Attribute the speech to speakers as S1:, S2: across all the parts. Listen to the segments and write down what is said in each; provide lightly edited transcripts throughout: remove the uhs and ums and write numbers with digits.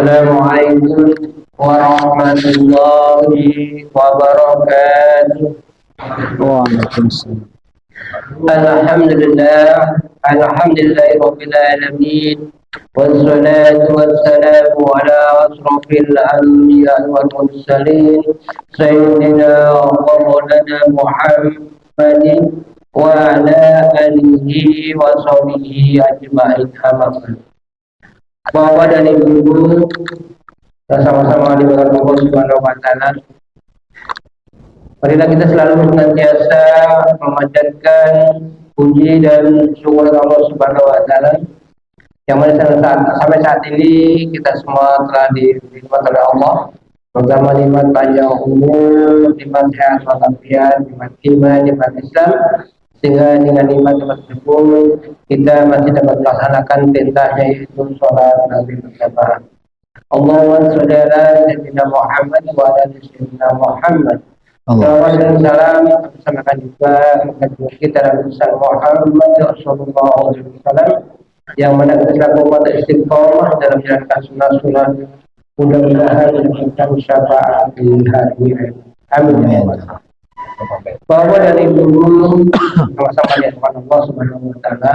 S1: Assalamualaikum warahmatullahi wabarakatuh.
S2: Waalaikumsalam.
S1: Alhamdulillahirabbil alamin. Wassalatu wassalamu ala asrofil anbiya'i wal mursalin sayyidina wa maulana Muhammadin wa ala alihi wa sahbihi ajma'in. Bapak dan Ibu yang sama-sama dimuliakan Allah Subhanahu wa taala. Marilah kita selalu senantiasa memanjatkan puji dan syukur Allah Subhanahu wa taala yang mana sampai saat ini kita semua telah dinikmat oleh Allah, terutama nikmat panjang umur, nikmat sehat walafiat, nikmat iman, nikmat Islam, sehingga dengan nikmat tersebut kita masih dapat melaksanakan perintahnya, yaitu sholat Nabi berjamaah. Allahumma sholli ala sayyidina Muhammad wa ala sayyidina Muhammad. Salawat dan salam bersamakan juga kita Nabi Muhammad Rasulullah SAW, yang mana kita selaku umat istiqomah dalam menjalankan sunnah-sunnah, mudah-mudahan mendapat syafaat di hari akhir. Amin. Bapak dan Ibu sama-sama dilakukan Allah Subhanahu wa taala.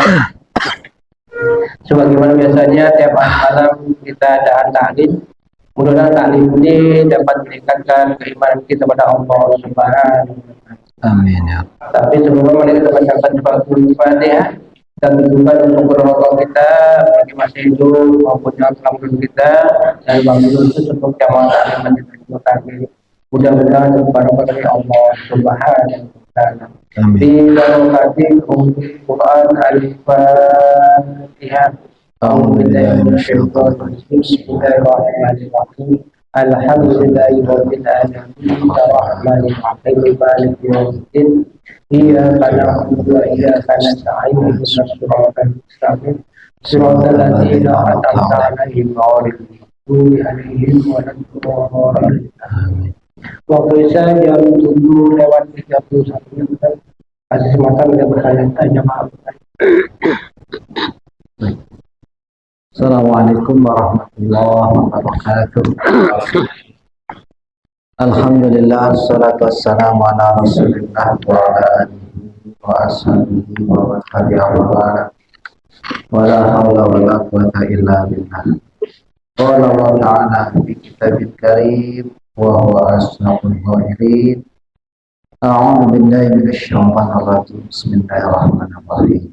S1: Sebagaimana biasanya tiap malam kita ada taklim. Mudah-mudahan taklim ini dapat meningkatkan keimanan kita pada Allah Subhanahu wa taala.
S2: Amin ya.
S1: Tapi sebelumnya mari kita bacakan suratul Fatihah dan tujuan untuk berdoa kita bagi masih hidup maupun yang telah meninggal kita, dan bagi itu untuk jamaah yang kita. Mudah-mudahan berbarokah dari Allah Subhanahu wa taala. Di dalam Quran Al-Fatihah. Bismillahirrahmanirrahim. Alhamdulillahirabbil alamin. Arrahmanir rahim. Maliki yaumiddin. Iyyaka na'budu wa iyyaka nasta'in. Ihdinas siratal mustaqim. Siratal ladzina an'amta 'alaihim ghairil maghdubi 'alaihim waladdallin. Waktu saya jam 7:31 menit. Ada semacam yang bertanya-tanya, maaf.
S2: Assalamualaikum warahmatullahi wabarakatuh. Alhamdulillah, salatu wassalamu ala rasulillah wa ala alihi wa ashabihi wa man tabi'ahum wa la hawla wa la quwwata illa billah. Qala Allah ta'ala fi kitabil karim wa huwa asnaqul qairin. A'udzu billahi minasy syaithanir rajim. Bismillahirrahmanirrahim.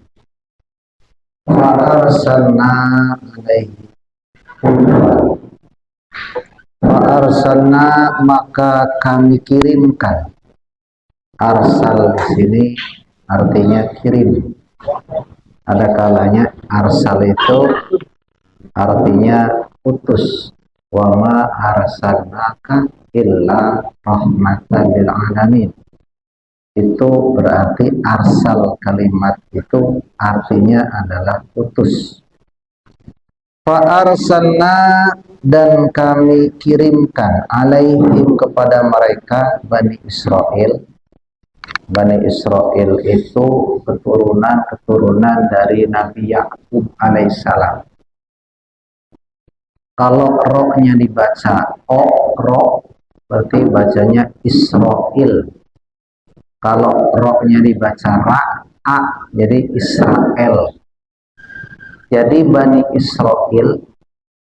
S2: Fa'arsalna maka kami kirimkan. Arsal di sini artinya kirim. Ada kalanya arsal itu artinya utus. Wa ma arsalnaka illa rahmatan lil alamin. Itu berarti arsal, kalimat itu artinya adalah utus. Fa'arsalna, dan kami kirimkan, alaihim, kepada mereka, Bani Israel. Bani Israel itu keturunan dari Nabi Yakub alaihissalam. Kalau ro-nya dibaca ro, berarti bacanya Israel. Kalau ro-nya dibaca ra, jadi Israel. Jadi Bani Israel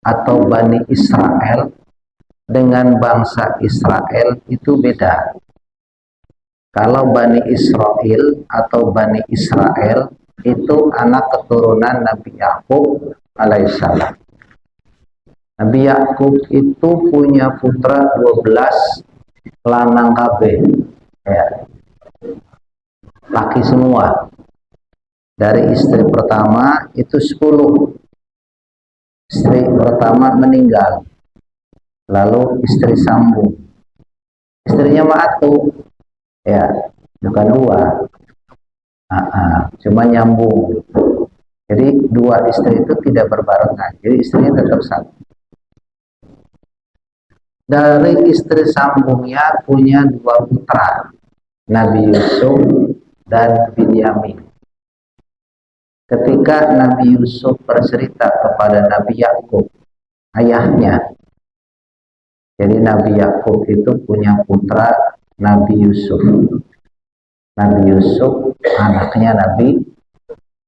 S2: atau Bani Israel dengan bangsa Israel itu beda. Kalau Bani Israel atau Bani Israel itu anak keturunan Nabi Yakub alaihissalam. Nabi Yakub itu punya putra 12 lanang kabeh, ya. Laki semua. Dari istri pertama itu 10. Istri pertama meninggal, lalu istri sambung. Istrinya ma'atu, ya, bukan 2, cuma nyambung. Jadi 2 istri itu tidak berbarengan, jadi istrinya tetap 1. Dari istri sambungnya punya 2 putra, Nabi Yusuf dan Binyamin. Ketika Nabi Yusuf bercerita kepada Nabi Yakub, ayahnya, Jadi Nabi Yakub itu punya putra Nabi Yusuf. Nabi Yusuf anaknya Nabi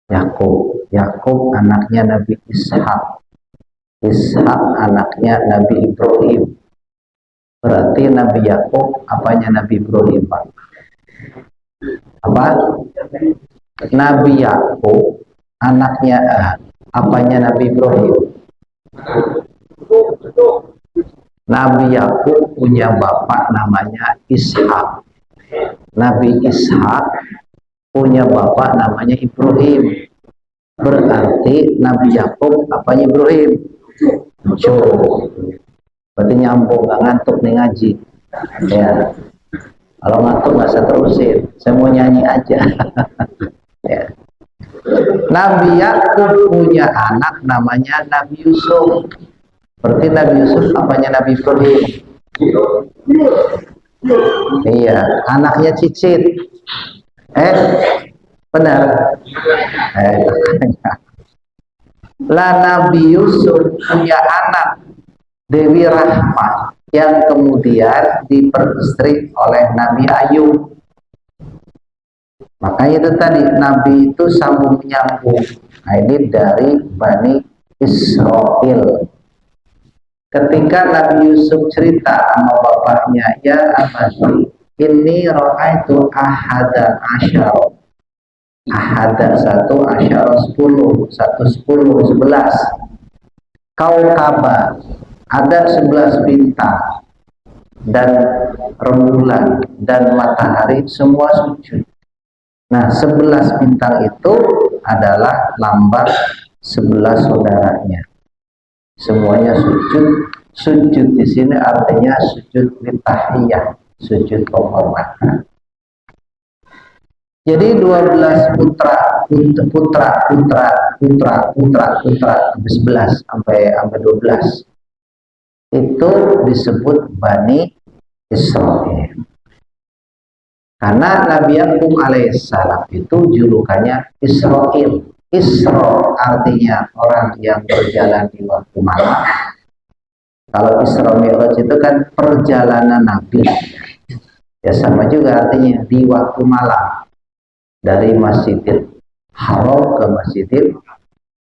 S2: Yakub. Yakub anaknya Nabi Ishak. Ishak anaknya Nabi Ibrahim. Berarti Nabi Yakub apanya Nabi Ibrahim, Pak? Apa? Nabi Yakub anaknya apanya Nabi Ibrahim? Nabi Yakub punya bapak namanya Ishak. Nabi Ishak punya bapak namanya Ibrahim. Berarti Nabi Yakub apanya Ibrahim? Cucu. Berarti nyambung, gak ngantuk nih ngaji. Ya. Kalau ngantuk gak usah terusin. Saya mau nyanyi aja. Ya. Nabi Yakub punya anak namanya Nabi Yusuf. Berarti Nabi Yusuf apanya Nabi Ibrahim? Iya, anaknya Cicit. Benar. Lah Nabi Yusuf punya anak Dewi Rahmah yang kemudian diperistri oleh Nabi Ayub. Makanya itu tadi Nabi itu sambung menyambung. Nah, ini dari Bani Israel. Ketika Nabi Yusuf cerita sama bapaknya, ya abadi, ini ra'aitu ahada asyara. Ahada 1 asyara 10, 11. Kau kabar, ada 11 bintang dan rembulan dan matahari semua sujud. Nah, 11 bintang itu adalah lambang 11 saudaranya. Semuanya sujud. Sujud di sini artinya sujud litahiyah, sujud penghormatan. Jadi 12 putra 11 sampai 12 itu disebut Bani Israel. Karena Nabi Yakub alaihissalam itu julukannya Israel. Isra artinya orang yang berjalan di waktu malam. Kalau Isra Mi'raj itu kan perjalanan Nabi. Ya sama juga artinya di waktu malam. Dari Masjidil Haram ke Masjidil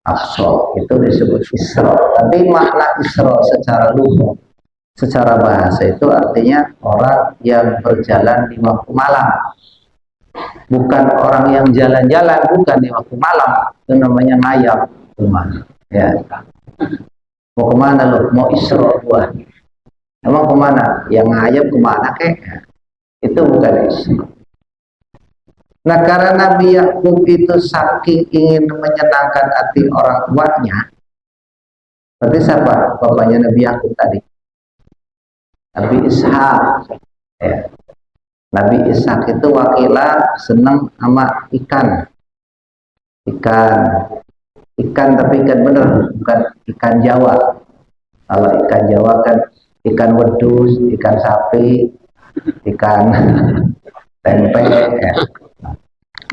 S2: Aqsa itu disebut Isra. Tapi makna Isra secara lughah, secara bahasa itu artinya orang yang berjalan di waktu malam. Bukan orang yang jalan-jalan, bukan di waktu malam. Itu namanya ngayap. Ya. Mau kemana lo? Mau Isra gua. Emang kemana? Yang ngayap kemana kek? Itu bukan Isra. Nah, karena Nabi Yakub itu saking ingin menyenangkan hati orang tuanya, berarti siapa bapaknya Nabi Yakub tadi? Nabi Ishak. Ya. Nabi Ishak itu wakilah senang sama ikan. Ikan tapi ikan bener, bukan ikan Jawa. Kalau ikan Jawa kan ikan wedus, ikan sapi, ikan tempe. Ya.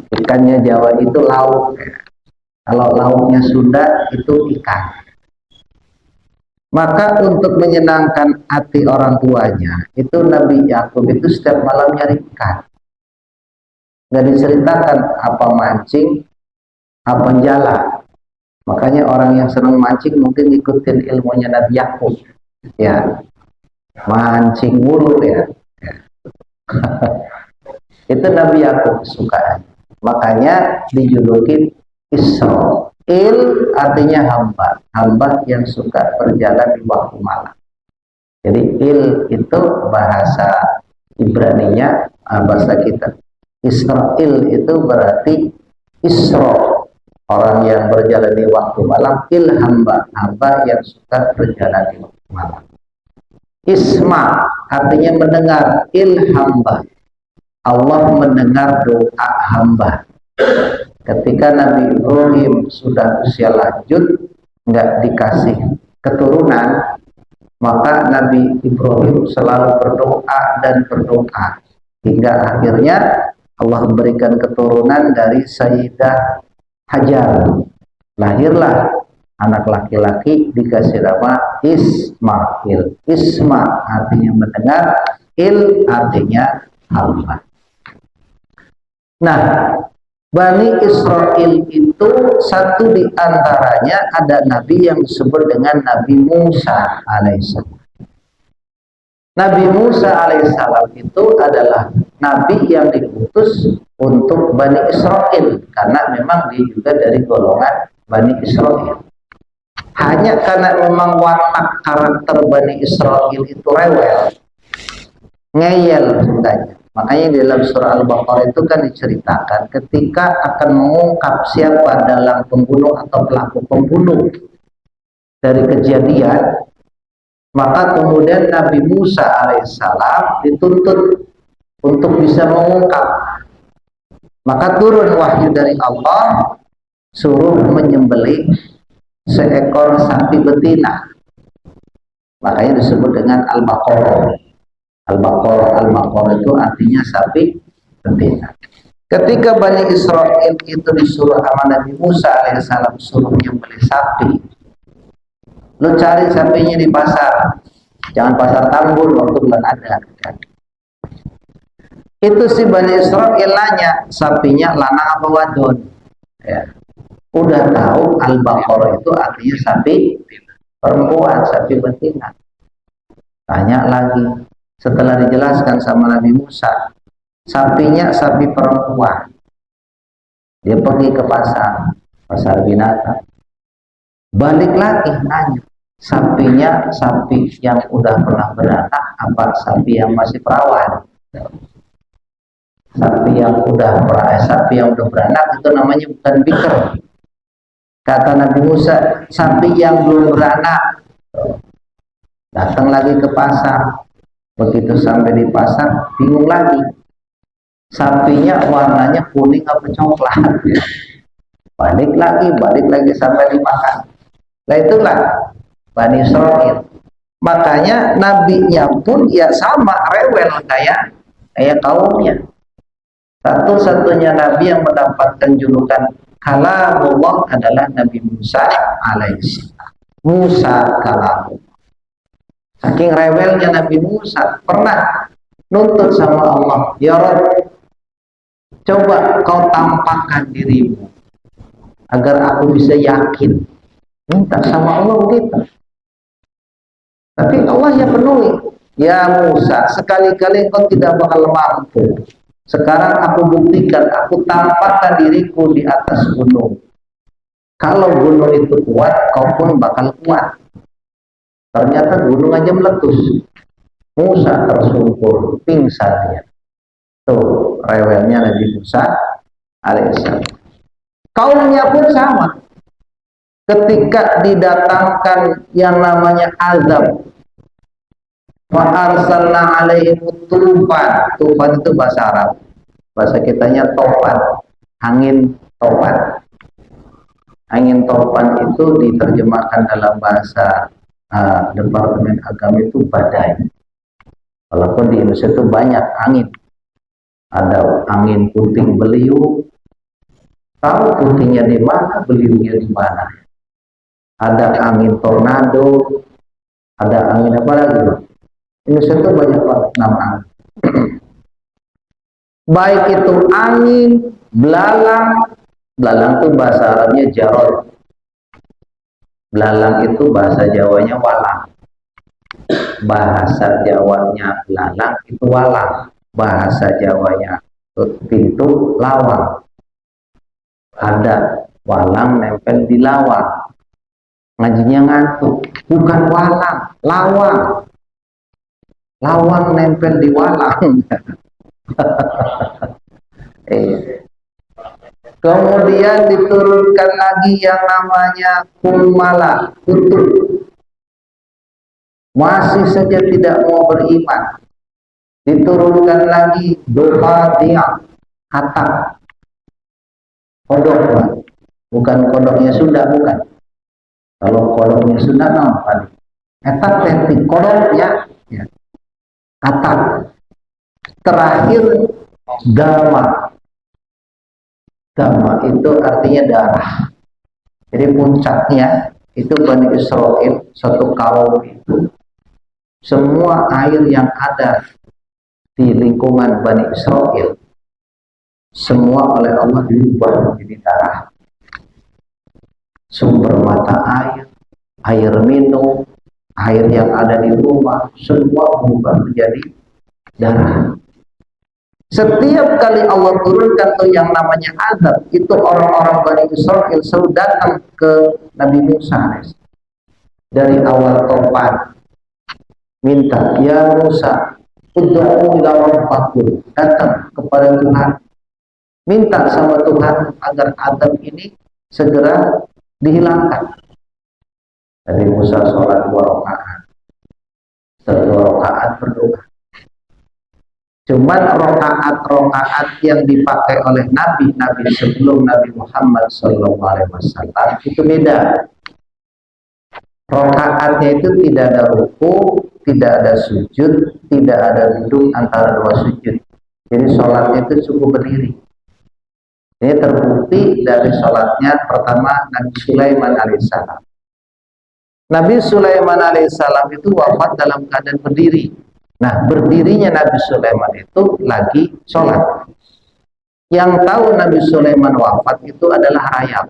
S2: Ikannya Jawa itu lauk. Kalau lauknya Sunda itu ikan. Maka untuk menyenangkan hati orang tuanya, itu Nabi Yakub itu setiap malam nyari ikan. Nggak diceritakan apa mancing, apa jala. Makanya orang yang senang mancing mungkin ikutin ilmunya Nabi Yakub. Ya, mancing mulu ya. Itu Nabi Yakub suka. Makanya dijuluki Israel, artinya hamba, hamba yang suka berjalan di waktu malam. Jadi il itu bahasa Ibraninya, bahasa kita. Israel itu berarti Isra, orang yang berjalan di waktu malam. Il hamba, hamba yang suka berjalan di waktu malam. Isma artinya mendengar. Il hamba, Allah mendengar doa hamba. Ketika Nabi Ibrahim sudah usia lanjut, nggak dikasih keturunan, maka Nabi Ibrahim selalu berdoa dan berdoa. Hingga akhirnya Allah berikan keturunan dari Sayyidah Hajar. Lahirlah anak laki-laki dikasih nama Ismail. Isma artinya mendengar, Il artinya hamba. Nah, Bani Israel itu satu di antaranya ada nabi yang disebut dengan Nabi Musa alaihissalam. Nabi Musa alaihissalam itu adalah nabi yang diutus untuk Bani Israel karena memang dia juga dari golongan Bani Israel. Hanya karena memang watak karakter Bani Israel itu rewel, ngeyel sudahnya. Makanya di dalam surah Al-Baqarah itu kan diceritakan ketika akan mengungkap siapa dalam pembunuh atau pelaku pembunuh dari kejadian, maka kemudian Nabi Musa alaihissalam dituntut untuk bisa mengungkap. Maka turun wahyu dari Allah, suruh menyembelih seekor sapi betina. Makanya disebut dengan Al-Baqarah. Al-Baqarah itu artinya sapi betina. Ketika Bani Israel itu disuruh sama Nabi Musa alaihissalam suruh menyembelih sapi, lu cari sapinya di pasar, jangan pasar Tambun waktu bulan ada. Itu si Bani Israel nanya sapinya lanang apa wadon. Ya. Udah tahu Al-Baqarah itu artinya sapi perempuan, sapi betina. Tanya lagi. Setelah dijelaskan sama Nabi Musa, sapinya sapi perempuan. Dia pergi ke pasar binatang. Balik lagi nanya, sapinya sapi yang udah pernah beranak apa sapi yang masih perawan? Sapi yang udah beranak itu namanya bukan bikr. Kata Nabi Musa, sapi yang belum beranak. Datang lagi ke pasar. Begitu sampai di pasar, bingung lagi. Sapinya warnanya kuning apa coklat. Balik lagi sampai dimakan. Nah itulah Bani Israel. Makanya nabinya pun ya sama rewel kayak kaumnya. Satu-satunya nabi yang mendapatkan julukan Kalamullah adalah Nabi Musa alaihissalam. Musa kalamullah. Saking rewelnya Nabi Musa pernah nuntut sama Allah, ya Rabb, coba kau tampakkan dirimu agar aku bisa yakin. Minta sama Allah begitu. Tapi Allah yang penuhi. Ya Musa, sekali-kali kau tidak bakal mampu. Sekarang aku buktikan, aku tampakkan diriku di atas gunung. Kalau gunung itu kuat, kau pun bakal kuat. Ternyata gunung aja meletus. Musa tersungkur, pingsan dia. Tuh rewelnya Nabi Musa alaihissalam. Kaumnya pun sama. Ketika didatangkan yang namanya azab, wa arsalna alaihim tufan. Tufan itu bahasa Arab. Bahasa kitanya topan. Angin topan. Angin topan itu diterjemahkan dalam bahasa Departemen Agama itu badai. Walaupun di Indonesia itu banyak angin. Ada angin puting beliung. Tahu putingnya di mana, beliungnya di mana. Ada angin tornado. Ada angin apa lagi? Indonesia itu banyak banget nama angin. Baik itu angin, belalang. Belalang itu bahasa Arabnya jarod. Belalang itu bahasa Jawanya walang. Bahasa Jawanya belalang itu walang. Bahasa Jawanya pintu lawang. Ada walang nempel di lawang. Ngajinya ngantuk. Bukan walang, lawang. Lawang nempel di walang. Kemudian diturunkan lagi yang namanya kumala, kutub. Masih saja tidak mau beriman. Diturunkan lagi dofadia, katak. Kodok, bukan kodoknya Sunda, bukan. Kalau kodoknya Sunda, nampak. Etak tetik kodoknya, ya. Katak. Terakhir dama. Dama itu artinya darah. Jadi puncaknya itu Bani Israel, satu kaum itu, semua air yang ada di lingkungan Bani Israel semua oleh Allah diubah menjadi darah. Sumber mata air, air minum, air yang ada di rumah, semua berubah menjadi darah. Setiap kali Allah turunkan tuh yang namanya azab, itu orang-orang Bani Israel selalu datang ke Nabi Musa dari awal topan, minta, ya Musa, ud'u ila rabbakum, datang kepada Tuhan, minta sama Tuhan agar azab ini segera dihilangkan. Nabi Musa sholat 2 rakaat, setelah 2 rakaat berdoa. Cuman rokaat-rokaat yang dipakai oleh Nabi sebelum Nabi Muhammad SAW itu beda. Rokaatnya itu tidak ada ruku, tidak ada sujud, tidak ada duduk antara 2 sujud. Jadi sholatnya itu cukup berdiri. Ini terbukti dari sholatnya pertama Nabi Sulaiman alaihissalam. Nabi Sulaiman alaihissalam itu wafat dalam keadaan berdiri. Nah, berdirinya Nabi Sulaiman itu lagi sholat. Yang tahu Nabi Sulaiman wafat itu adalah rayap.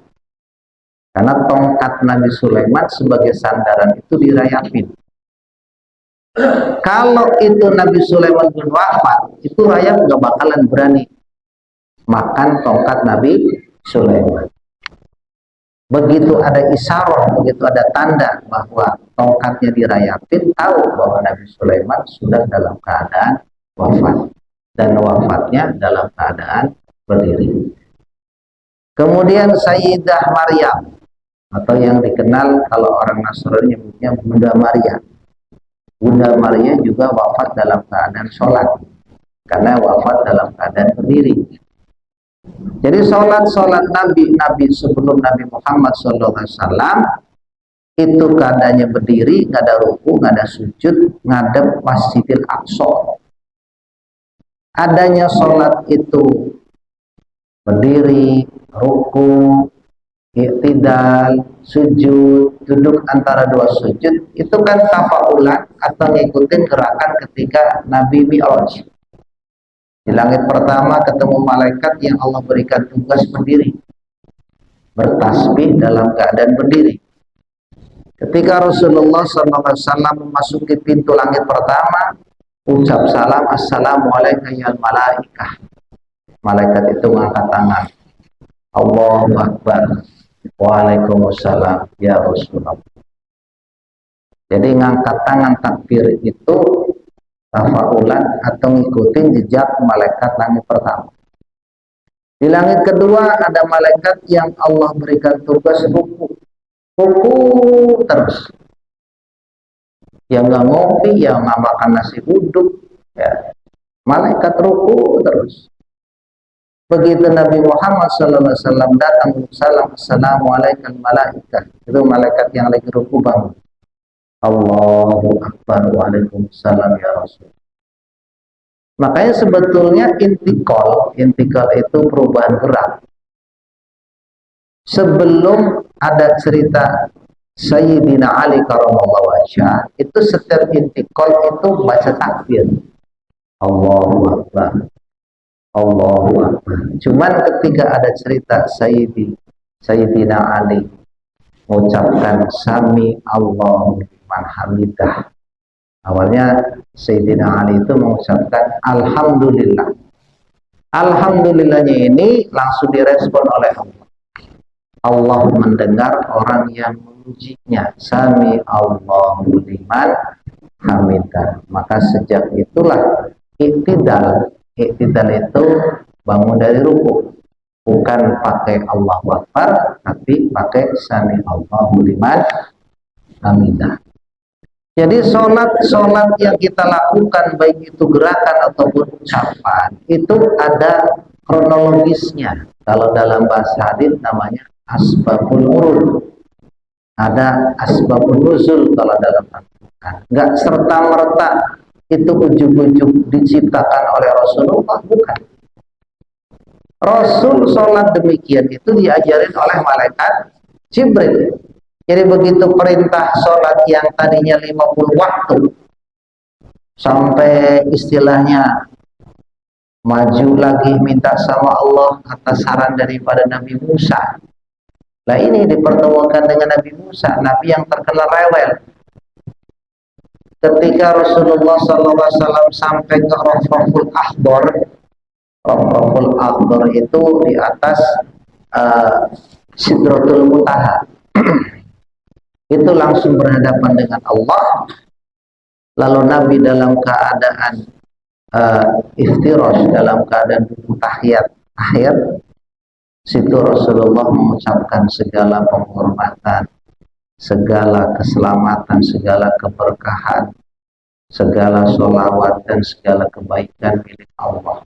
S2: Karena tongkat Nabi Sulaiman sebagai sandaran itu dirayapin. Kalau itu Nabi Sulaiman pun wafat, itu rayap gak bakalan berani makan tongkat Nabi Sulaiman. Begitu ada isyarat, begitu ada tanda bahwa tongkatnya dirayapin, tahu bahwa Nabi Sulaiman sudah dalam keadaan wafat, dan wafatnya dalam keadaan berdiri. Kemudian Sayyidah Maryam, atau yang dikenal kalau orang Nasrani nyebutnya Bunda Maria. Bunda Maria juga wafat dalam keadaan sholat, karena wafat dalam keadaan berdiri. Jadi sholat Nabi sebelum Nabi Muhammad SAW itu keadaannya berdiri, nggak ada ruku, nggak ada sujud, ngadep Masjidil Aqsa. Adanya sholat itu berdiri, ruku, iktidal, sujud, duduk antara 2 sujud, itu kan tafaulan atau ngikutin gerakan ketika Nabi Mi'raj. Di langit pertama ketemu malaikat yang Allah berikan tugas berdiri, bertasbih dalam keadaan berdiri. Ketika Rasulullah SAW memasuki pintu langit pertama, ucap salam, assalamualaikum ya malaikah. Malaikat itu mengangkat tangan, Allahu Akbar, waalaikumsalam ya Rasulullah. Jadi ngangkat tangan takbir itu tafaulan atau ngikutin jejak malaikat langit pertama. Di langit kedua ada malaikat yang Allah berikan tugas ruku terus. Yang nggak ngopi, yang nggak makan nasi uduk, ya. Malaikat ruku terus. Begitu Nabi Muhammad SAW datang, salam, assalamualaikum malaikat. Itu malaikat yang lagi ruku bangun. Allahu Akbar, waalaikumsalam ya Rasul. Makanya sebetulnya intikal itu perubahan gerak. Sebelum ada cerita Sayyidina Ali karramallahu wajhah, itu setiap intikal itu baca takbir. Allahu Akbar, Allahu Akbar. Cuman ketika ada cerita Sayyidina Ali mengucapkan Sami Allahu liman hamidah, awalnya Sayyidina Ali itu mengucapkan Alhamdulillah. Alhamdulillahnya ini langsung direspon oleh Allah. Allah mendengar orang yang memujinya. Sami Allahu liman hamidah. Maka sejak itulah iktidal itu bangun dari ruku. Bukan pakai Allahu Akbar, tapi pakai Sami Allahu liman hamidah. Jadi sholat yang kita lakukan, baik itu gerakan ataupun ucapan, itu ada kronologisnya. Kalau dalam bahasa hadis namanya asbabul nurul. Ada asbabun nuzul kalau dalam Al-Quran. Nggak serta-merta itu ujug-ujug diciptakan oleh Rasulullah, bukan. Rasul sholat demikian itu diajarin oleh malaikat Jibril. Jadi begitu perintah sholat yang tadinya 50 waktu, sampai istilahnya maju lagi minta sama Allah atas saran daripada Nabi Musa. Nah ini dipertemukan dengan Nabi Musa, Nabi yang terkenal rewel. Ketika Rasulullah SAW sampai ke Rafraful Akhdar, Rafraful Akhdar itu di atas Sidratul Muntaha. Itu langsung berhadapan dengan Allah. Lalu Nabi dalam keadaan iftirash, dalam keadaan tahiyat akhir, situ Rasulullah mengucapkan segala penghormatan, segala keselamatan, segala keberkahan, segala sholawat dan segala kebaikan milik Allah.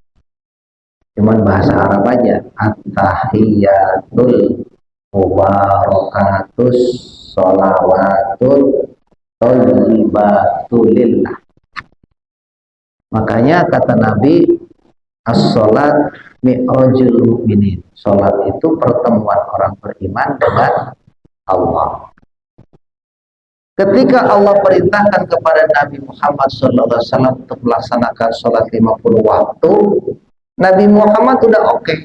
S2: Cuman bahasa Arab aja, at-tahiyatul mubarakatus sholawatun thayyibatulillah. Makanya kata Nabi, as-sholat mi'rajul mu'minin. Sholat itu pertemuan orang beriman dengan Allah. Ketika Allah perintahkan kepada Nabi Muhammad SAW untuk melaksanakan sholat 50 waktu, Nabi Muhammad sudah oke.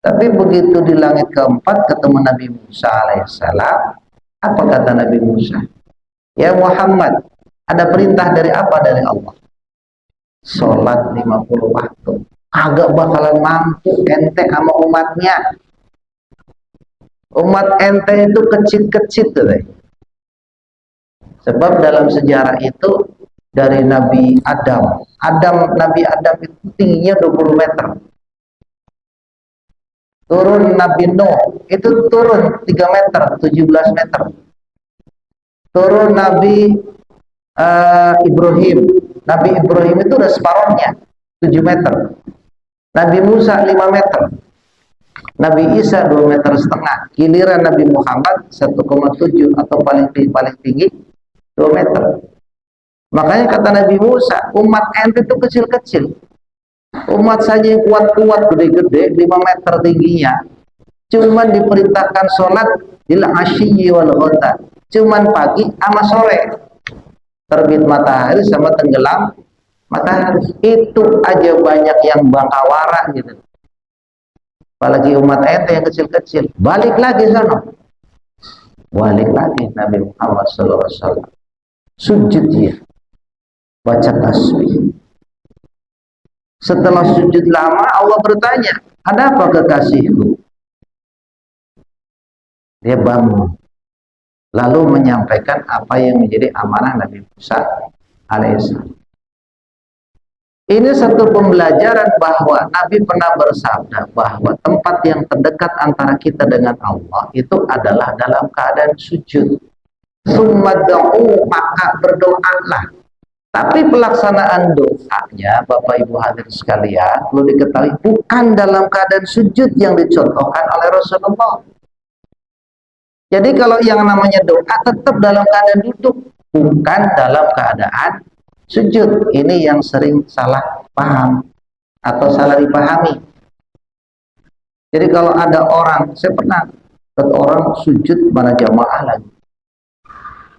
S2: Tapi begitu di langit keempat ketemu Nabi Musa alaihissalam, apa kata Nabi Musa? Ya Muhammad, ada perintah dari apa? Dari Allah. Sholat 50 waktu. Agak bakalan mampu ente sama umatnya. Umat ente itu kecil-kecil tuh. Sebab dalam sejarah itu dari Nabi Adam, Nabi Adam itu tingginya 20 meter. Turun Nabi Nuh, itu turun 3 meter, 17 meter. Turun Nabi Ibrahim. Nabi Ibrahim itu udah separohnya, 7 meter. Nabi Musa 5 meter. Nabi Isa 2,5 meter. Giliran Nabi Muhammad 1,7 atau paling tinggi 2 meter. Makanya kata Nabi Musa, umat ente itu kecil-kecil. Umat saja yang kuat-kuat, gede-gede, 5 meter tingginya. Cuman diperintahkan sholat bil asyiyi wal ghada. Cuman pagi sama sore. Terbit matahari sama tenggelam matahari. Itu aja banyak yang bangkawara gitu. Apalagi umat ente yang kecil-kecil. Balik lagi sana. Balik lagi Nabi Muhammad SAW. Sujud dia. Baca tasbih. Setelah sujud lama Allah bertanya, ada apa kekasihku? Dia bangun. Lalu menyampaikan apa yang menjadi amanah Nabi Musa alaihissalam. Ini satu pembelajaran bahwa Nabi pernah bersabda bahwa tempat yang terdekat antara kita dengan Allah itu adalah dalam keadaan sujud. Summad'u, maka berdoalah. Tapi pelaksanaan doanya, Bapak Ibu hadirin sekalian, perlu diketahui bukan dalam keadaan sujud yang dicontohkan oleh Rasulullah. Jadi kalau yang namanya doa tetap dalam keadaan duduk, bukan dalam keadaan sujud. Ini yang sering salah paham atau salah dipahami. Jadi kalau ada orang, saya pernah lihat orang sujud mana jamaah lagi.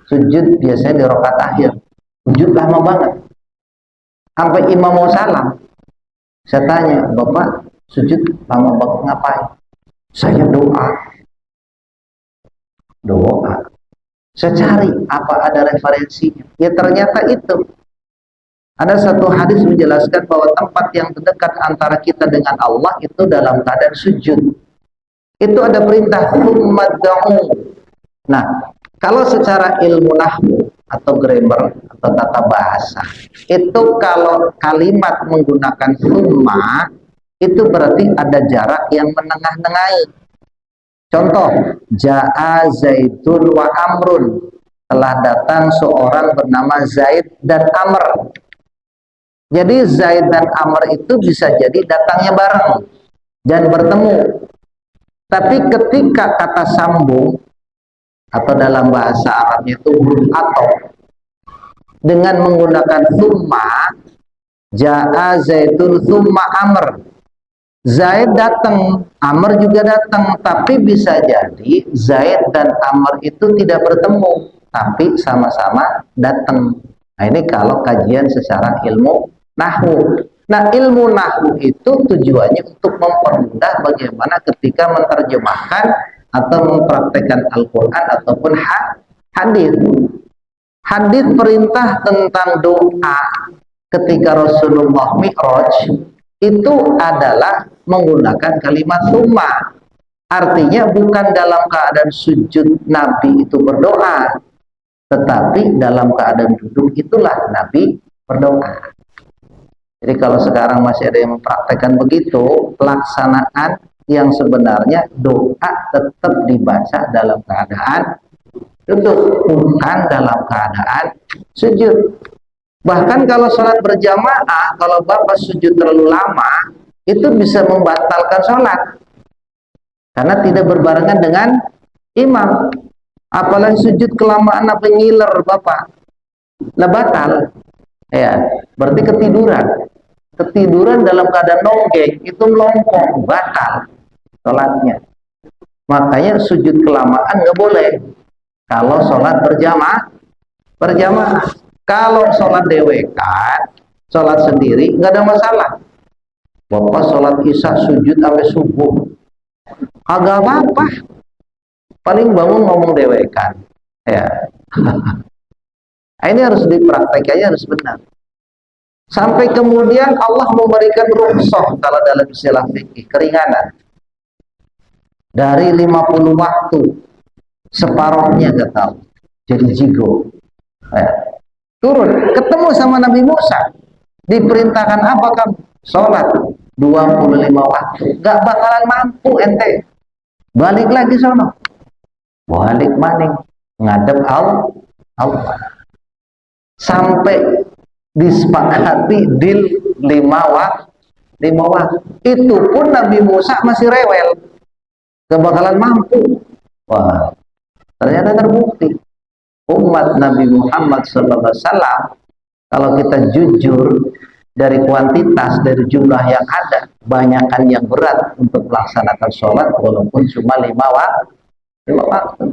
S2: Sujud biasanya di rakaat akhir. Sujud lama banget. Sampai imam mau salam. Saya tanya, Bapak sujud lama banget ngapain? Saya doa. Doa. Saya cari apa ada referensinya. Ya ternyata itu. Ada satu hadis menjelaskan bahwa tempat yang terdekat antara kita dengan Allah itu dalam keadaan sujud. Itu ada perintah summad'u. Nah, kalau secara ilmu nahwu atau grammar atau tata bahasa, itu kalau kalimat menggunakan summa, itu berarti ada jarak yang menengah-nengahi. Contoh, ja'a Zaidun wa Amrun. Telah datang seorang bernama Zaid dan Amr. Jadi Zaid dan Amr itu bisa jadi datangnya bareng dan bertemu. Tapi ketika kata sambung atau dalam bahasa Arabnya itu huruf atau dengan menggunakan summa, ja'a Zaidun summa Amr. Zaid datang, Amr juga datang, tapi bisa jadi Zaid dan Amr itu tidak bertemu, tapi sama-sama datang. Nah, ini kalau kajian secara ilmu nahwu. Nah, ilmu nahwu itu tujuannya untuk mempermudah bagaimana ketika menerjemahkan atau mempraktekkan Al-Quran ataupun hadis. Hadis perintah tentang doa ketika Rasulullah Mi'raj itu adalah menggunakan kalimat summa. Artinya bukan dalam keadaan sujud Nabi itu berdoa, tetapi dalam keadaan duduk itulah Nabi berdoa. Jadi kalau sekarang masih ada yang mempraktekkan begitu, pelaksanaan yang sebenarnya doa tetap dibaca dalam keadaan duduk, bukan dalam keadaan sujud. Bahkan kalau sholat berjamaah, kalau Bapak sujud terlalu lama, itu bisa membatalkan sholat. Karena tidak berbarengan dengan imam. Apalagi sujud kelamaan apa ngiler Bapak. Lah batal. Ya, berarti ketiduran. Ketiduran dalam keadaan nonggeng, itu melongkong, batal sholatnya. Makanya sujud kelamaan nggak boleh. Kalau sholat berjamaah. Kalau sholat DWK, sholat sendiri, nggak ada masalah. Bapak sholat isya sujud sampai subuh, agak apa-apa. Paling bangun ngomong DWK. Ya. Ini harus dipraktekannya, harus benar. Sampai kemudian Allah memberikan rukhsah kalau dalam istilah fikih, keringanan. Dari 50 waktu, separohnya nggak tahu. Jadi jigo. Ya. Turun, ketemu sama Nabi Musa, diperintahkan apa kamu? Sholat 25 waktu, gak bakalan mampu ente, balik lagi sono, balik maning, ngadep Allah, sampai disepakati deal 5 waktu, itu pun Nabi Musa masih rewel, gak bakalan mampu. Wah, ternyata terbukti. Umat Nabi Muhammad SAW, kalau kita jujur dari kuantitas, dari jumlah yang ada, banyakkan yang berat untuk melaksanakan sholat walaupun cuma 5 waktu.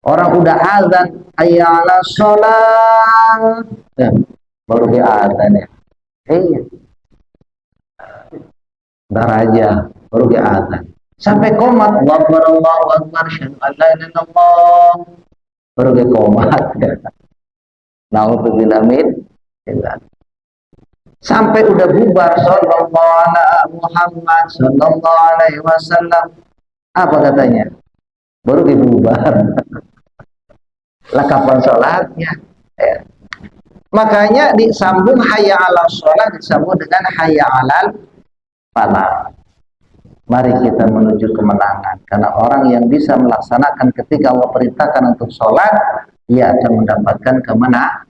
S2: Orang udah azan, hayya 'alas sholat, baru dia azan ya. Iya. Ntar aja, baru dia azan. Sampai komat, Allahu Akbar, syahadu an la ilaha illallah, baru dia komat. Nauzubillah min dzalik. Sampai udah bubar, sallallahu ala Muhammad sallallahu alaihi wasallam, apa katanya? Baru dibubar. Lah kapan sholatnya? Ya. Makanya disambung hayya 'alal sholat disambung dengan hayya 'alal falah. Mari kita menuju kemenangan. Karena orang yang bisa melaksanakan ketika Allah perintahkan untuk sholat, ia akan mendapatkan kemenangan.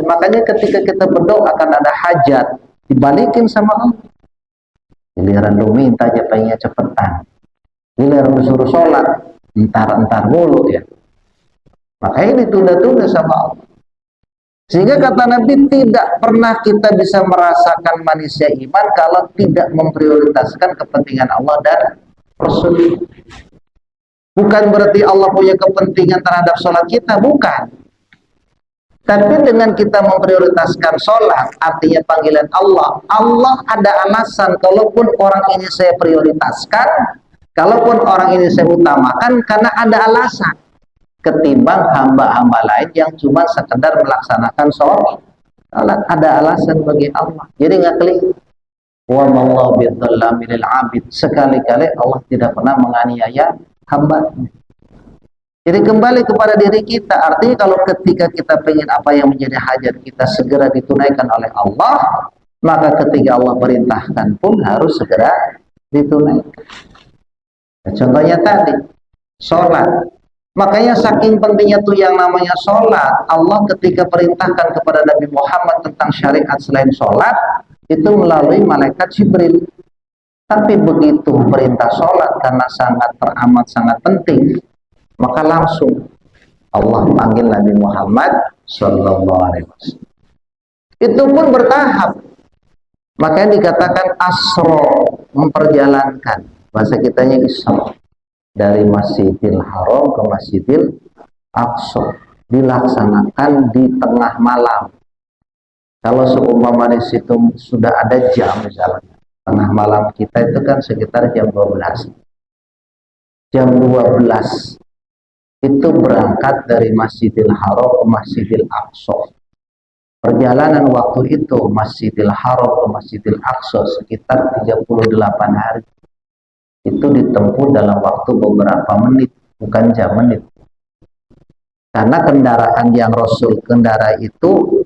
S2: Makanya ketika kita berdoa akan ada hajat, dibalikin sama Allah. Giliran lu minta aja pengennya cepetan. Giliran lu suruh sholat, entar mulu ya. Makanya ditunda-tunda sama Allah. Sehingga kata Nabi, tidak pernah kita bisa merasakan manusia iman kalau tidak memprioritaskan kepentingan Allah dan Rasul. Bukan berarti Allah punya kepentingan terhadap sholat kita, bukan. Tapi dengan kita memprioritaskan sholat, artinya panggilan Allah. Allah ada alasan, kalaupun orang ini saya prioritaskan, kalaupun orang ini saya utamakan, karena ada alasan. Ketimbang hamba-hamba lain yang cuma sekedar melaksanakan sholat, ada alasan bagi Allah. Jadi nggak keliru. Wa mallahu bidzallamil lil 'abid. Sekali-kali Allah tidak pernah menganiaya hamba. Jadi kembali kepada diri kita. Artinya kalau ketika kita pengen apa yang menjadi hajat kita segera ditunaikan oleh Allah, maka ketika Allah perintahkan pun harus segera ditunaikan. Contohnya tadi, sholat. Makanya saking pentingnya tuh yang namanya sholat, Allah ketika perintahkan kepada Nabi Muhammad tentang syariat selain sholat, itu melalui malaikat Jibril. Tapi begitu perintah sholat karena sangat teramat sangat penting, maka langsung Allah panggil Nabi Muhammad Sallallahu Alaihi Wasallam. Itu pun bertahap. Makanya dikatakan asro, memperjalankan. Bahasa kitanya isra. Dari Masjidil Haram ke Masjidil Aqsa. Dilaksanakan di tengah malam. Kalau seumpama di situ sudah ada jam misalnya. Tengah malam kita itu kan sekitar jam 12. Jam 12 itu berangkat dari Masjidil Haram ke Masjidil Aqsa. Perjalanan waktu itu Masjidil Haram ke Masjidil Aqsa sekitar 38 hari. Itu ditempuh dalam waktu beberapa menit, bukan jam, menit. Karena kendaraan yang Rasul kendarai itu,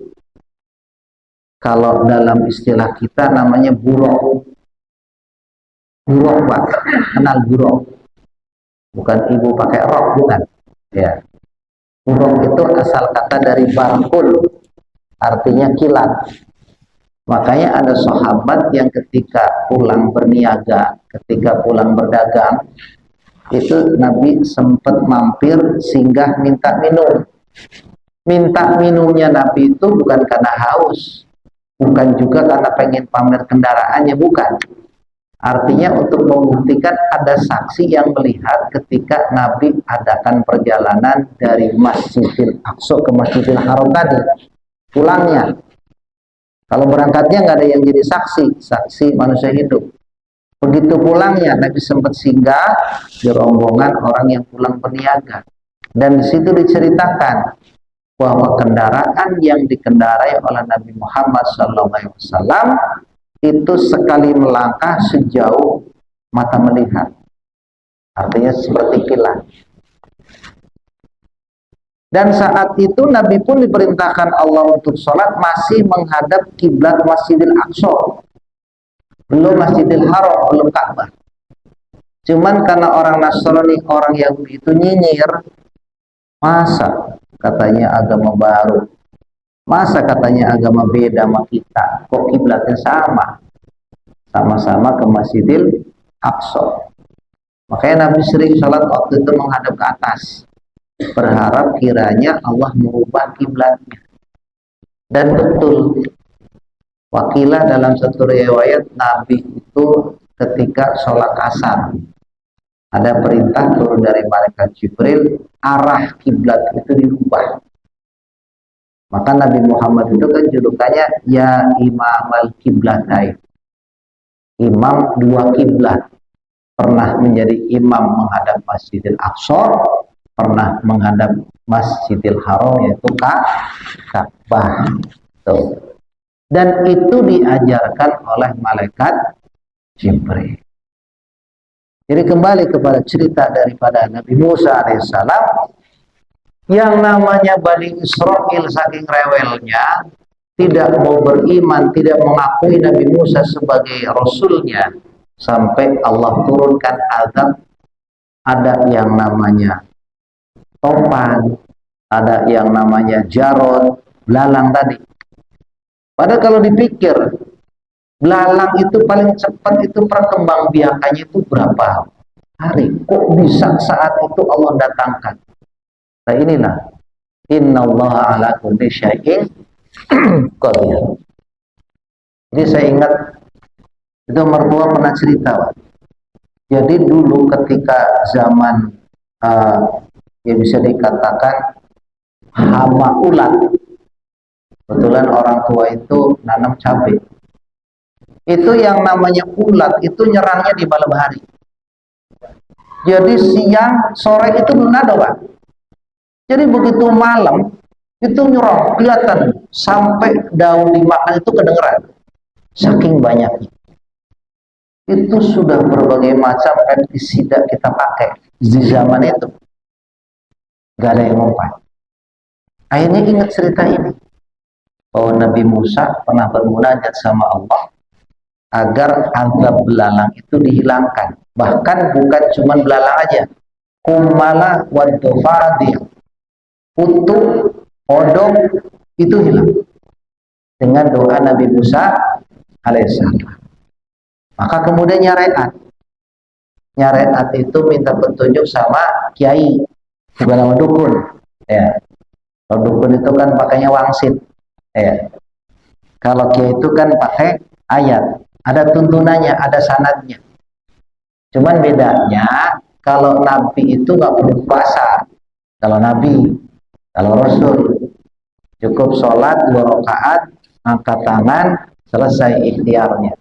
S2: kalau dalam istilah kita namanya buruk. Buruk, Pak. Kenal buruk? Bukan ibu pakai rok, bukan. Ya. Buruk itu asal kata dari barkul, artinya kilat. Makanya ada sahabat yang ketika pulang berniaga, ketika pulang berdagang, itu Nabi sempat mampir singgah minta minum. Minta minumnya Nabi itu bukan karena haus, bukan juga karena pengen pamer kendaraannya, bukan. Artinya untuk membuktikan ada saksi yang melihat ketika Nabi adakan perjalanan dari Masjidil Aqsa ke Masjidil Haram tadi, pulangnya. Kalau berangkatnya nggak ada yang jadi saksi, saksi manusia hidup. Begitu pulangnya, Nabi sempat singgah di rombongan orang yang pulang berniaga. Dan di situ diceritakan bahwa kendaraan yang dikendarai oleh Nabi Muhammad SAW itu sekali melangkah sejauh mata melihat. Artinya seperti kilat. Dan saat itu Nabi pun diperintahkan Allah untuk sholat masih menghadap kiblat Masjidil Aqsa. Belum Masjidil Haram, belum Ka'bah. Cuman karena orang Nasrani, orang Yahudi itu nyinyir, masa katanya agama baru, masa katanya agama beda sama kita, kok kiblatnya sama, sama-sama ke Masjidil Aqsa. Makanya Nabi sering sholat waktu itu menghadap ke atas, berharap kiranya Allah merubah kiblatnya. Dan betul, wakilah dalam satu riwayat Nabi itu ketika sholat asar ada perintah turun dari malaikat Jibril, arah kiblat itu dirubah. Maka Nabi Muhammad itu kan julukannya ya Imam al-Qiblatain, imam dua kiblat. Pernah menjadi imam menghadap Masjidil Aqsa, pernah menghadap Masjidil Haram, yaitu Ka'bah. Dan itu diajarkan oleh malaikat Jibril. Jadi kembali kepada cerita daripada Nabi Musa alaihissalam, yang namanya Bani Israel saking rewelnya tidak mau beriman, tidak mengakui Nabi Musa sebagai rasulnya, sampai Allah turunkan azab. Ada yang namanya topan, ada yang namanya jarod, belalang tadi. Padahal kalau dipikir, belalang itu paling cepat itu perkembangbiakannya itu berapa hari? Kok bisa saat itu Allah datangkan? Nah inilah innallaha ala kulli syai'in qadir. Jadi saya ingat itu mertua pernah cerita, Pak. Jadi dulu ketika zaman ya bisa dikatakan hama ulat, kebetulan orang tua itu nanam cabai. Itu yang namanya ulat itu nyerangnya di malam hari. Jadi siang sore itu belum ada, Pak. Jadi begitu malam itu nyerang, kelihatan sampai daun dimakan itu kedengeran. Saking banyaknya. Itu sudah berbagai macam pestisida kita pakai di zaman itu. Gak ada yang mempan. Akhirnya ingat cerita ini, bahwa Nabi Musa pernah bermunajat sama Allah agar azab belalang itu dihilangkan. Bahkan bukan cuma belalang aja, kumala wadofadi, kutu, odong itu hilang dengan doa Nabi Musa alaihissalam. Maka kemudian nyareat itu minta petunjuk sama kiai, bukan sama dukun. Ya, kalau dukun itu kan pakainya wangsit. Ya, kalau kiai itu kan pakai ayat, ada tuntunannya, ada sanadnya. Cuman bedanya kalau Nabi itu nggak perlu puasa. Kalau Nabi, kalau Rasul cukup sholat 2 rakaat, angkat tangan, selesai ikhtiarnya.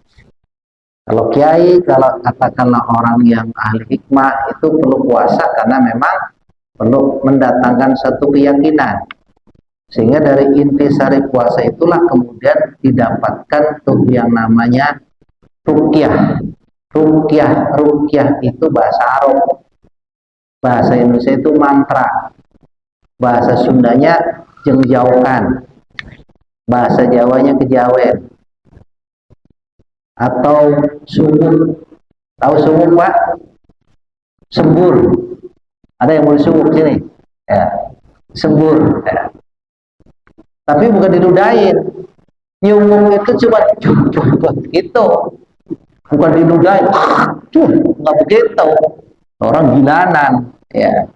S2: Kalau kiai, kalau katakanlah orang yang ahli hikmah itu perlu puasa karena memang perlu mendatangkan satu keyakinan. Sehingga dari intisari puasa itulah kemudian didapatkan tuh yang namanya ruqyah. Ruqyah itu bahasa Arab. Bahasa Indonesia itu mantra. Bahasa Sundanya jengjaukan. Bahasa Jawanya kejawen. Atau sumur. Tahu sumur, Pak? Sembur. Ada yang boleh sumur sini? Ya. Sembur. Ya. Tapi bukan diludahin. Nyumur itu cuma gitu. Bukan diludahin. Nggak begitu. Orang gilanan. Ya.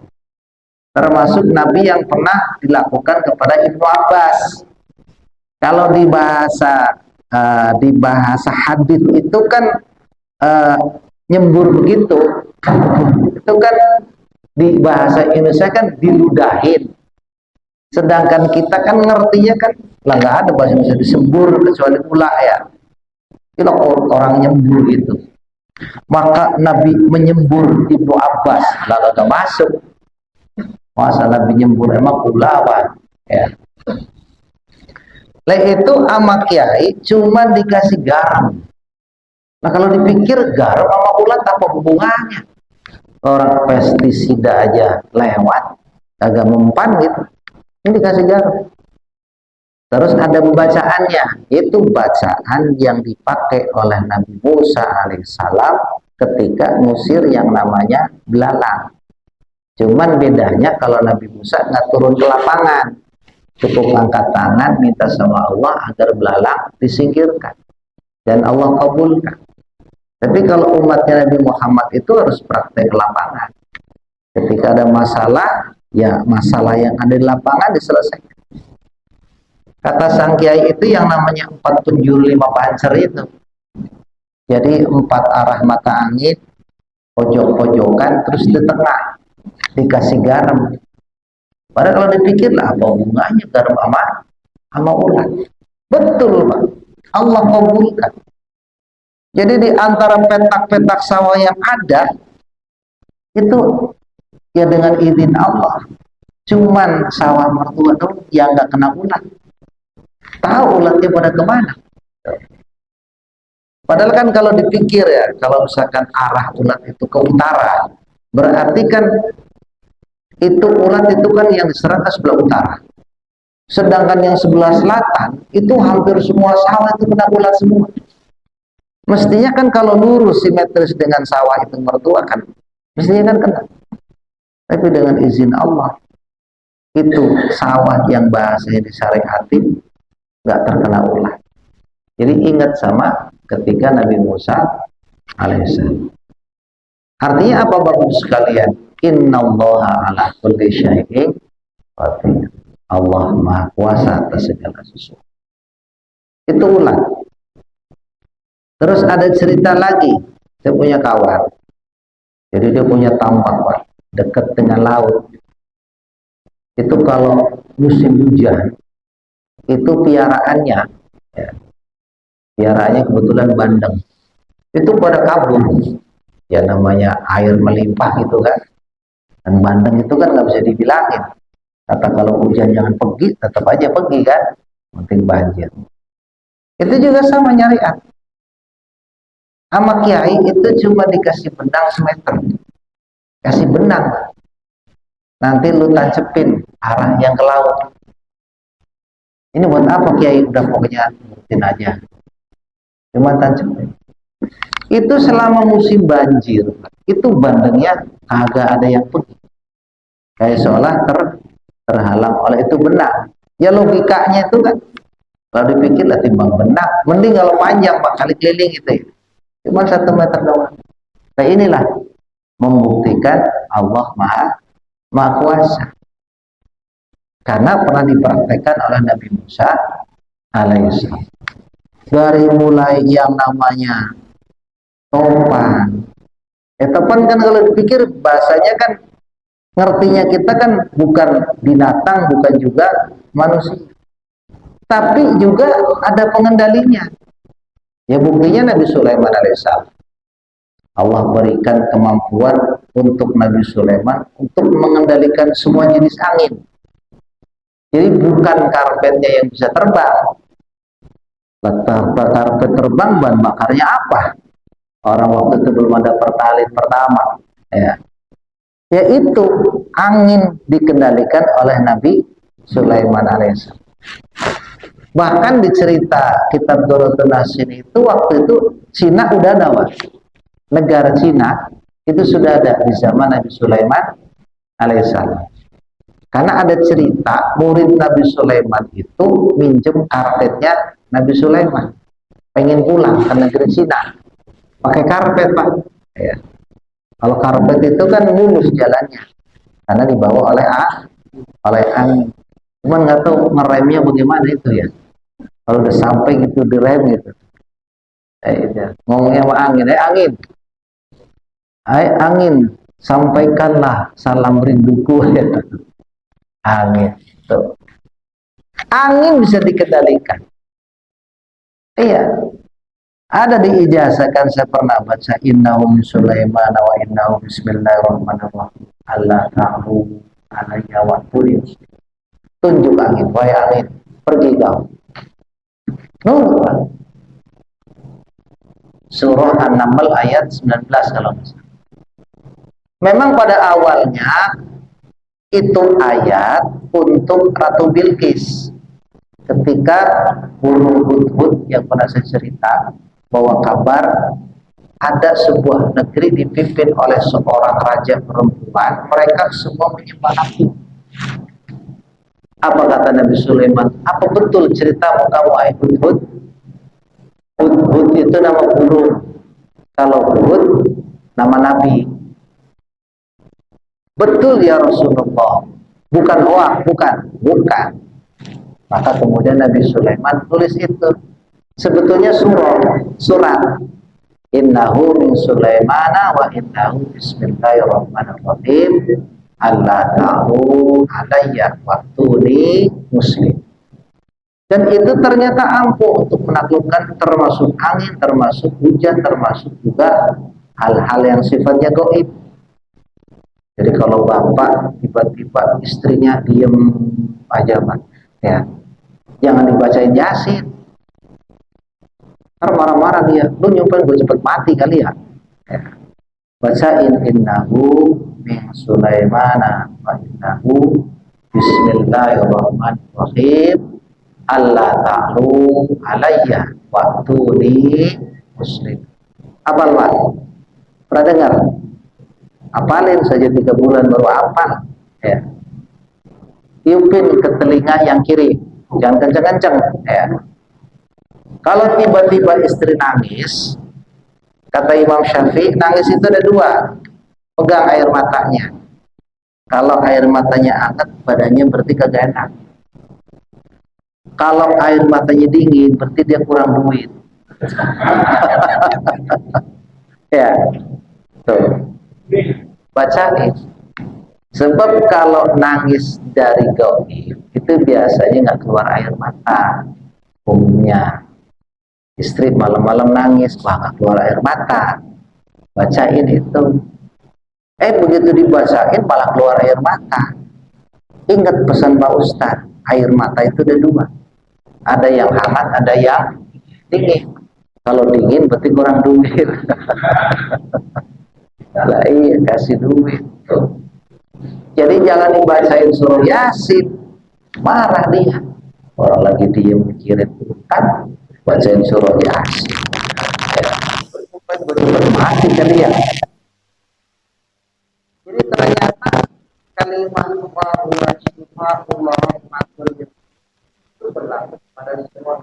S2: Termasuk Nabi yang pernah dilakukan kepada Ibnu Abbas. Kalau di bahasa hadis itu kan nyembur begitu, itu kan di bahasa Indonesia kan diludahin. Sedangkan kita kan ngertinya kan lah nggak ada bahasa Indonesia disembur kecuali pula ya. Itu orang nyembur gitu. Maka Nabi menyembur Ibnu Abbas, lalu gak masuk. Masa Nabi nyembur emang ulawan ya. Lah itu ama kiai cuma dikasih garam. Nah kalau dipikir garam sama ulat apa hubungannya? Orang pestisida aja lewat, agak mempan gitu. Ini dikasih garam. Terus ada bacaannya, itu bacaan yang dipakai oleh Nabi Musa alaihissalam ketika ngusir yang namanya belalang. Cuman bedanya kalau Nabi Musa nggak turun ke lapangan, cukup angkat tangan minta sama Allah agar belalang disingkirkan dan Allah kabulkan. Tapi kalau umatnya Nabi Muhammad itu harus praktek lapangan. Ketika ada masalah, ya masalah yang ada di lapangan diselesaikan. Kata sang kiai itu yang namanya 4 penjuru 5 pancer itu. Jadi 4 arah mata angin, pojok-pojokan, terus di tengah dikasih garam. Padahal kalau dipikir lah apa hubungannya garam sama ulat? Betul, Pak. Allah kabulkan. Jadi di antara petak-petak sawah yang ada itu ya dengan izin Allah. Cuman sawah mertua dong yang nggak kena ulat. Tahu ulatnya pada kemana? Padahal kan kalau dipikir ya, kalau misalkan arah ulat itu ke utara, berarti kan itu ulat itu kan yang diserang ke sebelah utara. Sedangkan yang sebelah selatan itu hampir semua sawah itu kena ulat semua. Mestinya kan kalau lurus simetris dengan sawah itu mertua kan, mestinya kan kena. Tapi dengan izin Allah, itu sawah yang bahasanya disyariatin nggak terkena ulat. Jadi ingat sama ketika Nabi Musa alaihissalam. Artinya apa bapak sekalian? Innallaha ala kulli syai'in qadir. Allah Maha Kuasa atas segala sesuatu. Itu ulat. Terus ada cerita lagi. Saya punya kawan. Jadi dia punya tambak dekat dengan laut. Itu kalau musim hujan, itu piaraannya, ya, piaraannya kebetulan bandeng. Itu pada kabur. Ya namanya air melimpah gitu kan. Dan bandeng itu kan nggak bisa dibilangin. Kata kalau hujan jangan pergi, tetap aja pergi kan. Penting banjir. Itu juga sama nyariat. Sama kiai itu cuma dikasih benang semeter. Kasih benang. Nanti lu tancepin arah yang ke laut. Ini buat apa kiai? Udah pokoknya buktiin aja. Cuma tancepin. Itu selama musim banjir, itu bandengnya agak ada yang pergi. Kayak seolah terhalang oleh itu benang. Ya logikanya itu kan, kalau dipikir lah timbang benang, mending kalau panjang Pak kali keliling itu ya. Cuma 1 meter doang. Nah inilah membuktikan Allah Maha Kuasa. Karena pernah dipraktekkan oleh Nabi Musa alaihissalam. dari mulai yang namanya topan. Topan kan kalau dipikir bahasanya kan ngertinya kita kan bukan binatang, bukan juga manusia, tapi juga ada pengendalinya. Ya buktinya Nabi Sulaiman alaihissalam. Allah berikan kemampuan untuk Nabi Sulaiman untuk mengendalikan semua jenis angin. Jadi bukan karpetnya yang bisa terbang. Karpet terbang bahan bakarnya apa? Orang waktu itu belum ada pertalite pertama. Ya. Yaitu angin dikendalikan oleh Nabi Sulaiman alaihissalam. Bahkan di cerita kitab Durratun Nasin itu waktu itu Cina udah ada, negara Cina itu sudah ada di zaman Nabi Sulaiman alaihissalam. Karena ada cerita murid Nabi Sulaiman itu minjem karpetnya Nabi Sulaiman, pengen pulang ke negeri Cina, pakai karpet pak. Ya. Kalau karpet itu kan mulus jalannya, karena dibawa oleh angin. Cuman nggak tahu ngeremnya bagaimana itu ya. Kalau udah sampai gitu direm gitu. Ngomongnya sama angin, angin, angin, sampaikanlah salam rinduku. Ya. Angin, tuh. Angin bisa dikendalikan. Iya, ada di ijazah kan saya pernah baca innahu min Sulaiman wa innahu bismillahirrahmanirrahim. Allah ta'ala alayya wa tulis. Tunjuk angin, wahai angin, pergi kau. Surah An-Naml ayat 19 kalau misalnya. Memang pada awalnya itu ayat untuk Ratu Bilqis. Ketika burung hudhud yang pernah saya cerita bawa kabar ada sebuah negeri dipimpin oleh seorang raja perempuan, mereka semua menyembah Nabi. Apa kata Nabi Sulaiman? Apa betul ceritamu kamu ai hudhud? Hudhud itu nama burung. Kalau hud nama Nabi. Betul ya Rasulullah. Bukan hoak, bukan. Maka kemudian Nabi Sulaiman tulis itu. Sebetulnya surat. Innahu min Sulaimana wa innahu bismillahirrahmanirrahim. Allah ta'ala alayya waktuni muslim. Dan itu ternyata ampuh untuk menaklukkan termasuk angin, termasuk hujan, termasuk juga hal-hal yang sifatnya gaib. Jadi kalau bapak tiba-tiba istrinya diem aja, ya jangan dibacain Yasin. Ntar marah-marah dia, lu nyumpain gue cepet mati kali ya. Bacain innahu min Sulaimana wa innahu bismillahirrahmanirrahim. Allah ta'lu alayya waktuni muslim. Apal pak? Pernah dengar? Apalin saja 3 bulan baru apal. Ya. Tiupin ke telinga yang kiri, jangan kenceng-kenceng. Ya. Kalau tiba-tiba istri nangis, kata Imam Syafi'i, nangis itu ada 2. Pegang air matanya. Kalau air matanya hangat, badannya berarti kagak enak. Kalau air matanya dingin, berarti dia kurang duit. Ya, tuh. Bacain. Sebab kalau nangis dari gaib itu biasanya nggak keluar air mata. Umumnya istri malam-malam nangis, wah nggak keluar air mata. Bacain itu. Begitu dibacain malah keluar air mata. Ingat pesan Pak Ustadz, air mata itu ada 2. Ada yang hangat, ada yang dingin. Kalau dingin berarti kurang duit. Kalau iya kasih duit. Tuh. Jadi jangan dibacain surah Yasin, marah dia. Orang lagi diem mikirin utang, bacain surah Yasin. Betul-betul mati kali ya. Jadi ternyata kalimat Allah itu berlaku pada semua,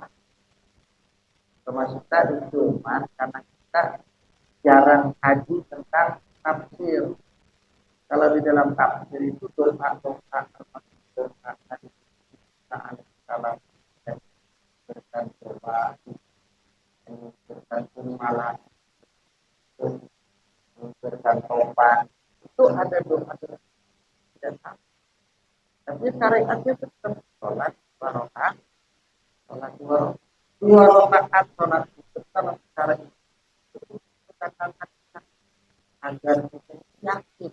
S2: termasuk tadi cuma karena kita jarang kaji tentang tafsir. Kalau di dalam tafsir itu doa termasuk doa tadi salam dan berikan doa
S3: bergantung malam, bergantung itu ada doa dan tapi syariatnya tetap sholat barokah, sholat dua rakaat sholat itu kalau secara itu kita katakan agar kita yakin.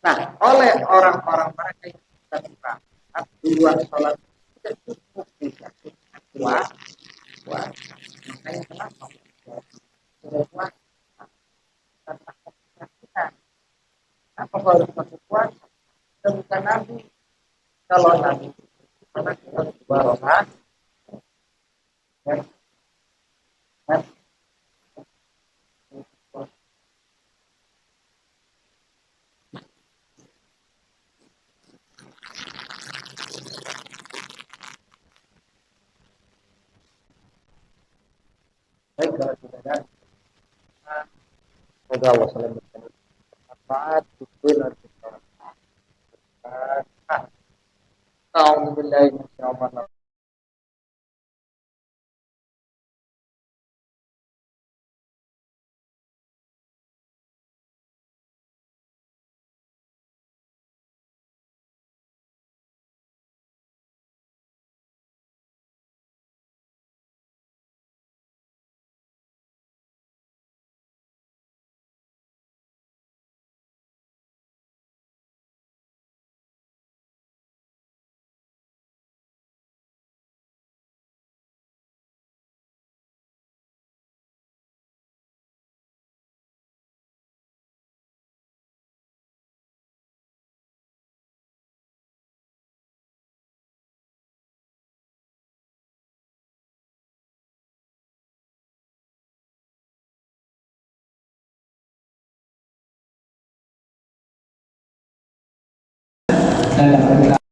S3: Nah, oleh orang-orang mereka yang kita sepakat dua sholat itu cukup diyakinkan kuat, kuat. Makanya kenapa? Sudah kuat karena keyakinan. Apa harus masuk puasa? Kita bukan nabi. Kalau nabi, karena kita barokah, kan? Kan? Baik, kalau tidak ada, semoga Allah selalu bermanfaat. Syukur dan أعوذ بالله من الشيطان الرجيم
S1: Dan